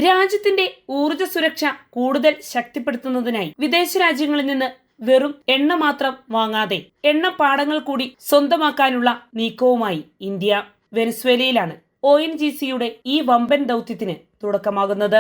രാജ്യത്തിന്റെ ഊർജ്ജ സുരക്ഷ കൂടുതൽ ശക്തിപ്പെടുത്തുന്നതിനായി വിദേശ രാജ്യങ്ങളിൽ നിന്ന് വെറും എണ്ണ മാത്രം വാങ്ങാതെ എണ്ണപ്പാടങ്ങൾ കൂടി സ്വന്തമാക്കാനുള്ള നീക്കവുമായി ഇന്ത്യ. വെനസ്വേലയിലാണ് ONGCയുടെ ഈ വമ്പൻ ദൗത്യത്തിന് തുടക്കമാകുന്നത്.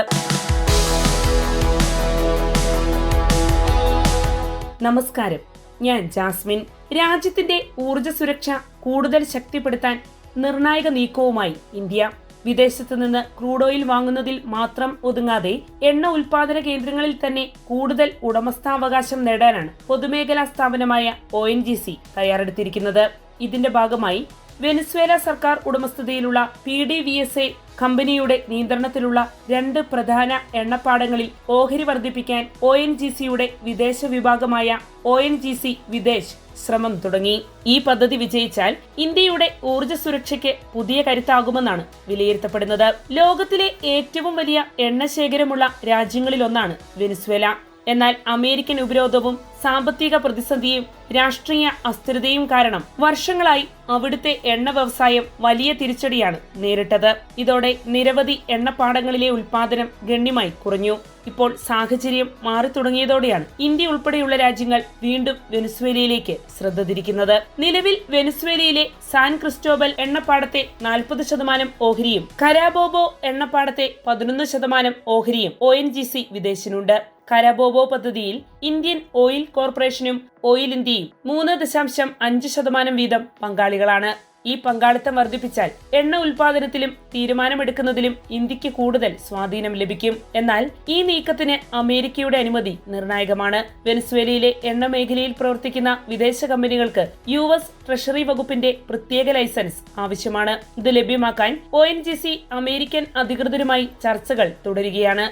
നമസ്കാരം, ഞാൻ ജാസ്മിൻ. രാജ്യത്തിന്റെ ഊർജ്ജ സുരക്ഷ കൂടുതൽ ശക്തിപ്പെടുത്താൻ നിർണായക നീക്കവുമായി ഇന്ത്യ. വിദേശത്ത് നിന്ന് ക്രൂഡ് ഓയിൽ വാങ്ങുന്നതിൽ മാത്രം ഒതുങ്ങാതെ എണ്ണ ഉൽപാദന കേന്ദ്രങ്ങളിൽ തന്നെ കൂടുതൽ ഉടമസ്ഥാവകാശം നേടാനാണ് പൊതുമേഖലാ സ്ഥാപനമായ ONGC തയ്യാറെടുത്തിരിക്കുന്നത്. ഇതിന്റെ ഭാഗമായി വെനസ്വേല സർക്കാർ ഉടമസ്ഥതയിലുള്ള PDVSA കമ്പനിയുടെ നിയന്ത്രണത്തിലുള്ള 2 പ്രധാന എണ്ണപ്പാടങ്ങളിൽ ഓഹരി വർദ്ധിപ്പിക്കാൻ ONGCയുടെ വിദേശ വിഭാഗമായ ONGC വിദേശ് ശ്രമം തുടങ്ങി. ഈ പദ്ധതി വിജയിച്ചാൽ ഇന്ത്യയുടെ ഊർജ്ജ സുരക്ഷയ്ക്ക് പുതിയ കരുത്താകുമെന്നാണ് വിലയിരുത്തപ്പെടുന്നത്. ലോകത്തിലെ ഏറ്റവും വലിയ എണ്ണ ശേഖരമുള്ള രാജ്യങ്ങളിലൊന്നാണ് വെനസ്വേല. എന്നാൽ അമേരിക്കൻ ഉപരോധവും സാമ്പത്തിക പ്രതിസന്ധിയും രാഷ്ട്രീയ അസ്ഥിരതയും കാരണം വർഷങ്ങളായി അവിടുത്തെ എണ്ണ വ്യവസായം വലിയ തിരിച്ചടിയാണ് നേരിട്ടത്. ഇതോടെ നിരവധി എണ്ണപ്പാടങ്ങളിലെ ഉൽപാദനം ഗണ്യമായി കുറഞ്ഞു. ഇപ്പോൾ സാഹചര്യം മാറി തുടങ്ങിയതോടെയാണ് ഇന്ത്യ ഉൾപ്പെടെയുള്ള രാജ്യങ്ങൾ വീണ്ടും വെനസ്വേലയിലേക്ക് ശ്രദ്ധ തിരിക്കുന്നത്. നിലവിൽ വെനസ്വേലയിലെ സാൻ ക്രിസ്റ്റോബൽ എണ്ണപ്പാടത്തെ 40% ഓഹരിയും കരാബോബോ എണ്ണപ്പാടത്തെ 11% ഓഹരിയും ONGC വിദേശിനുണ്ട്. കരാബോബോ പദ്ധതിയിൽ ഇന്ത്യൻ ഓയിൽ കോർപ്പറേഷനും ഓയിൽ ഇന്ത്യയും 3.5% വീതം പങ്കാളികളാണ്. ഈ പങ്കാളിത്തം വർദ്ധിപ്പിച്ചാൽ എണ്ണ ഉൽപാദനത്തിലും തീരുമാനമെടുക്കുന്നതിലും ഇന്ത്യക്ക് കൂടുതൽ സ്വാധീനം ലഭിക്കും. എന്നാൽ ഈ നീക്കത്തിന് അമേരിക്കയുടെ അനുമതി നിർണായകമാണ്. വെനസ്വേലയിലെ എണ്ണ മേഖലയിൽ പ്രവർത്തിക്കുന്ന വിദേശ കമ്പനികൾക്ക് US ട്രഷറി വകുപ്പിന്റെ പ്രത്യേക ലൈസൻസ് ആവശ്യമാണ്. ഇത് ലഭ്യമാക്കാൻ ONGC അമേരിക്കൻ അധികൃതരുമായി ചർച്ചകൾ തുടരുകയാണ്.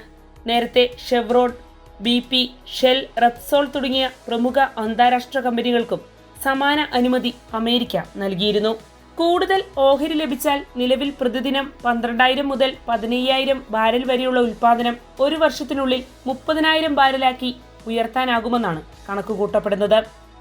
നേരത്തെ ഷെവ്രോൺ, BP, ഷെൽ, റെപ്സോൾ തുടങ്ങിയ പ്രമുഖ അന്താരാഷ്ട്ര കമ്പനികൾക്കും സമാന അനുമതി അമേരിക്ക നൽകിയിരുന്നു. കൂടുതൽ ഓഹരി ലഭിച്ചാൽ നിലവിൽ പ്രതിദിനം 12,000 മുതൽ 15,000 ബാരൽ വരെയുള്ള ഉൽപാദനം ഒരു വർഷത്തിനുള്ളിൽ 30,000 ബാരലാക്കി ഉയർത്താനാകുമെന്നാണ് കണക്കുകൂട്ടപ്പെടുന്നത്.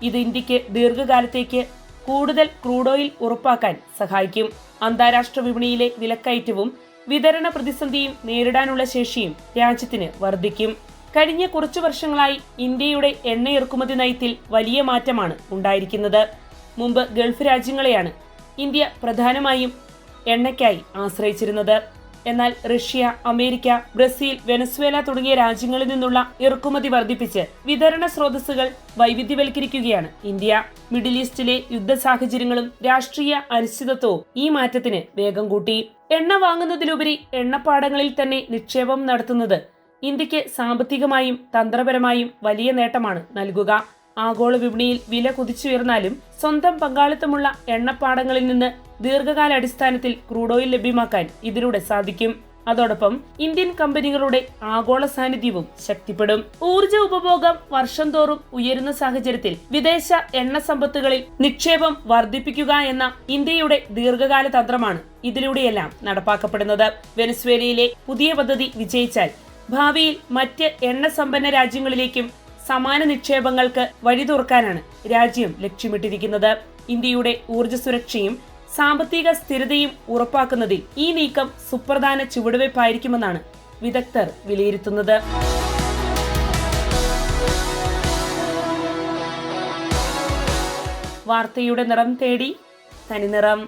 ഇത് ഇന്ത്യക്ക് ദീർഘകാലത്തേക്ക് കൂടുതൽ ക്രൂഡ് ഓയിൽ ഉറപ്പാക്കാൻ സഹായിക്കും. അന്താരാഷ്ട്ര വിപണിയിലെ വിലക്കയറ്റവും വിതരണ പ്രതിസന്ധിയും നേരിടാനുള്ള ശേഷിയും രാജ്യത്തിന് വർദ്ധിക്കും. കഴിഞ്ഞ കുറച്ചു വർഷങ്ങളായി ഇന്ത്യയുടെ എണ്ണ ഇറക്കുമതി നയത്തിൽ വലിയ മാറ്റമാണ് ഉണ്ടായിരിക്കുന്നത്. മുമ്പ് ഗൾഫ് രാജ്യങ്ങളെയാണ് ഇന്ത്യ പ്രധാനമായും എണ്ണയ്ക്കായി ആശ്രയിച്ചിരുന്നത്. എന്നാൽ റഷ്യ, അമേരിക്ക, ബ്രസീൽ, വെനസ്വേല തുടങ്ങിയ രാജ്യങ്ങളിൽ നിന്നുള്ള ഇറക്കുമതി വർദ്ധിപ്പിച്ച് വിതരണ സ്രോതസ്സുകൾ വൈവിധ്യവൽക്കരിക്കുകയാണ് ഇന്ത്യ. മിഡിൽ ഈസ്റ്റിലെ യുദ്ധ സാഹചര്യങ്ങളും രാഷ്ട്രീയ അനിശ്ചിതത്വവും ഈ മാറ്റത്തിന് വേഗം കൂട്ടി. എണ്ണ വാങ്ങുന്നതിലുപരി എണ്ണപ്പാടങ്ങളിൽ തന്നെ നിക്ഷേപം നടത്തുന്നത് ഇന്ത്യക്ക് സാമ്പത്തികമായും തന്ത്രപരമായും വലിയ നേട്ടമാണ് നൽകുക. ആഗോള വിപണിയിൽ വില കുതിച്ചുയർന്നാലും സ്വന്തം പങ്കാളിത്തമുള്ള എണ്ണപ്പാടങ്ങളിൽ നിന്ന് ദീർഘകാലാടിസ്ഥാനത്തിൽ ക്രൂഡ് ഓയിൽ ലഭ്യമാക്കാൻ ഇതിലൂടെ സാധിക്കും. അതോടൊപ്പം ഇന്ത്യൻ കമ്പനികളുടെ ആഗോള സാന്നിധ്യവും ശക്തിപ്പെടും. ഊർജ്ജ ഉപഭോഗം വർഷം തോറും ഉയരുന്ന സാഹചര്യത്തിൽ വിദേശ എണ്ണ സമ്പത്തുകളിൽ നിക്ഷേപം വർദ്ധിപ്പിക്കുക എന്ന ഇന്ത്യയുടെ ദീർഘകാല തന്ത്രമാണ് ഇതിലൂടെയെല്ലാം നടപ്പാക്കപ്പെടുന്നത്. വെനസ്വേലയിലെ പുതിയ പദ്ധതി വിജയിച്ചാൽ ഭാവിയിൽ മറ്റ് എണ്ണ സമ്പന്ന രാജ്യങ്ങളിലേക്കും സമാന നിക്ഷേപങ്ങൾക്ക് വഴി തുറക്കാനാണ് രാജ്യം ലക്ഷ്യമിട്ടിരിക്കുന്നത്. ഇന്ത്യയുടെ ഊർജ്ജ സുരക്ഷയും സാമ്പത്തിക സ്ഥിരതയും ഉറപ്പാക്കുന്നതിൽ ഈ നീക്കം സുപ്രധാന ചുവടുവയ്പായിരിക്കുമെന്നാണ് വിദഗ്ധർ വിലയിരുത്തുന്നത്. വാർത്തയുടെ നിറം തേടി തനിനിറം.